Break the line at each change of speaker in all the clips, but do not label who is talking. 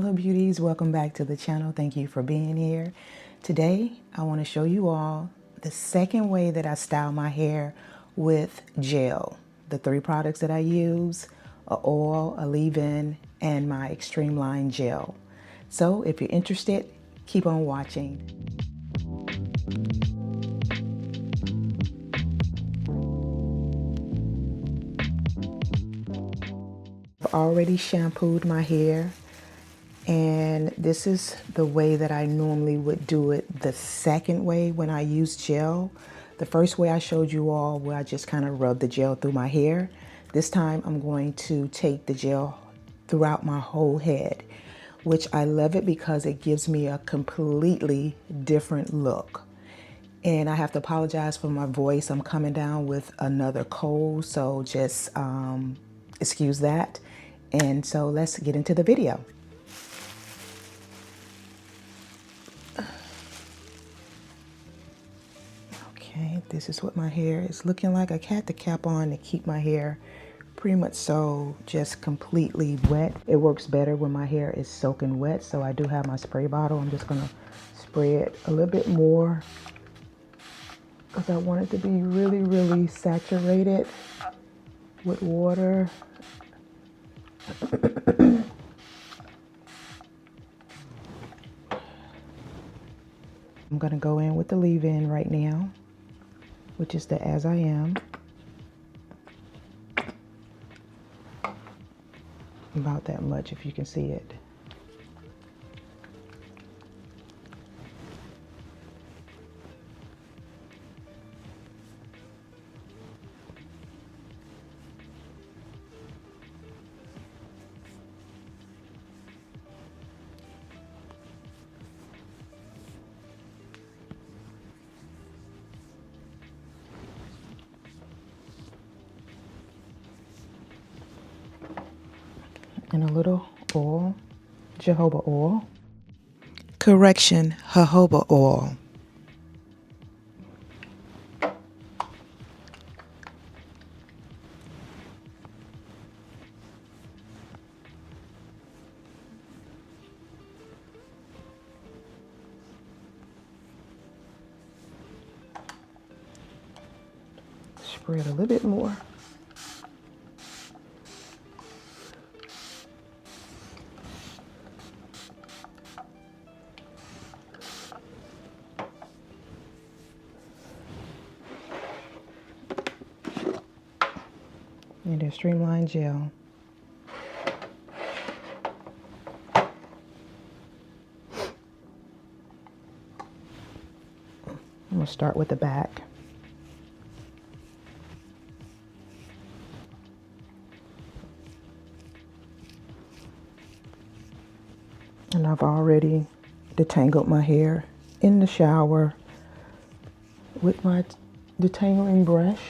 Hello beauties, welcome back to the channel. Thank you for being here. Today I want to show you all the second way that I style my hair with gel. The three products that I use: a oil, a leave-in, and my extreme line gel. So if you're interested, keep on watching. I've already shampooed my hair, and this is the way that I normally would do it the second way when I use gel. The first way I showed you all where I just kind of rub the gel through my hair. This time I'm going to take the gel throughout my whole head, which I love it because it gives me a completely different look. And I have to apologize for my voice. I'm coming down with another cold, so just excuse that. And so let's get into the video. Okay, this is what my hair is looking like. I had the cap on to keep my hair pretty much so just completely wet. It works better when my hair is soaking wet, so I do have my spray bottle. I'm just gonna spray it a little bit more because I want it to be really, really saturated with water. I'm gonna go in with the leave-in right now, which is the As I Am. About that much, if you can see it. And a little oil, jojoba oil. Correction, jojoba oil. Spread a little bit more. And the streamline gel. I'm going to start with the back. And I've already detangled my hair in the shower with my detangling brush.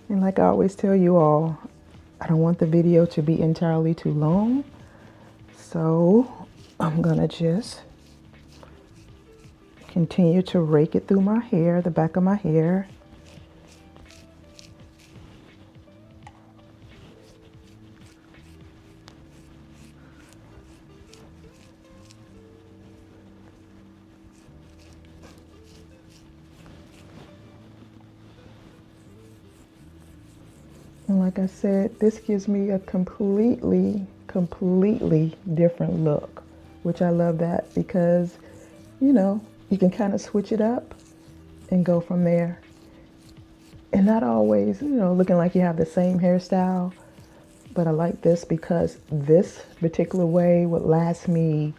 And like I always tell you all, I don't want the video to be entirely too long. So I'm gonna just continue to rake it through my hair, the back of my hair. And like I said, this gives me a completely different look, which I love that because, you know, you can kind of switch it up and go from there. And not always, you know, looking like you have the same hairstyle, but I like this because this particular way would last me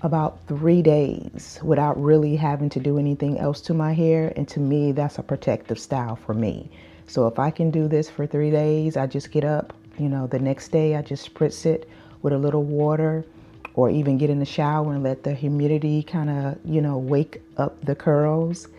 about 3 days without really having to do anything else to my hair. And to me, that's a protective style for me. So if I can do this for 3 days, I just get up, you know, the next day I just spritz it with a little water, or even get in the shower and let the humidity kind of, you know, wake up the curls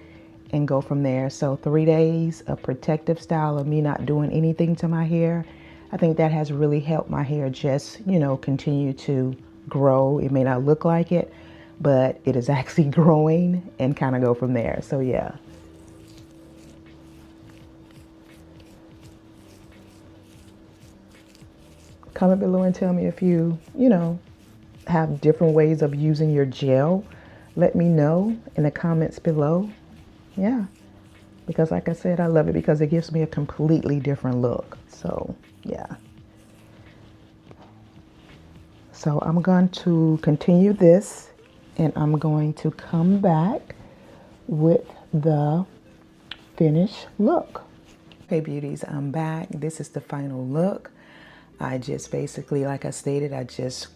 and go from there. So 3 days, a protective style of me not doing anything to my hair. I think that has really helped my hair just, you know, continue to grow. It may not look like it, but it is actually growing, and kind of go from there. So yeah. Comment below and tell me if you have different ways of using your gel. Let me know in the comments below. Yeah, because like I said, I love it because it gives me a completely different look. So yeah. So I'm going to continue this and I'm going to come back with the finished look. Okay, beauties, I'm back. This is the final look. I just basically, like I stated, I just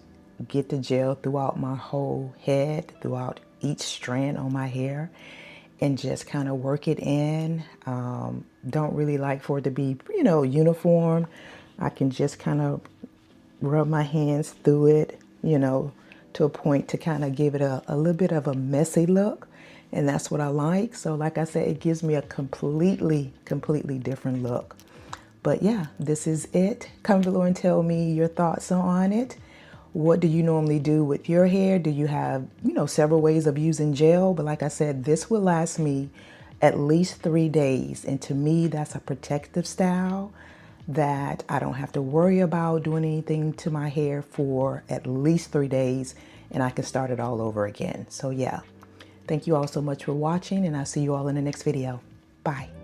get the gel throughout my whole head, throughout each strand on my hair, and just kind of work it in. Don't really like for it to be, uniform. I can just kind of rub my hands through it, to a point to kind of give it a little bit of a messy look. And that's what I like. So like I said, it gives me a completely different look. But yeah, this is it. Comment below and tell me your thoughts on it. What do you normally do with your hair? Do you have, several ways of using gel? But like I said, this will last me at least 3 days. And to me, that's a protective style that I don't have to worry about doing anything to my hair for at least 3 days, and I can start it all over again. So yeah, thank you all so much for watching, and I'll see you all in the next video. Bye.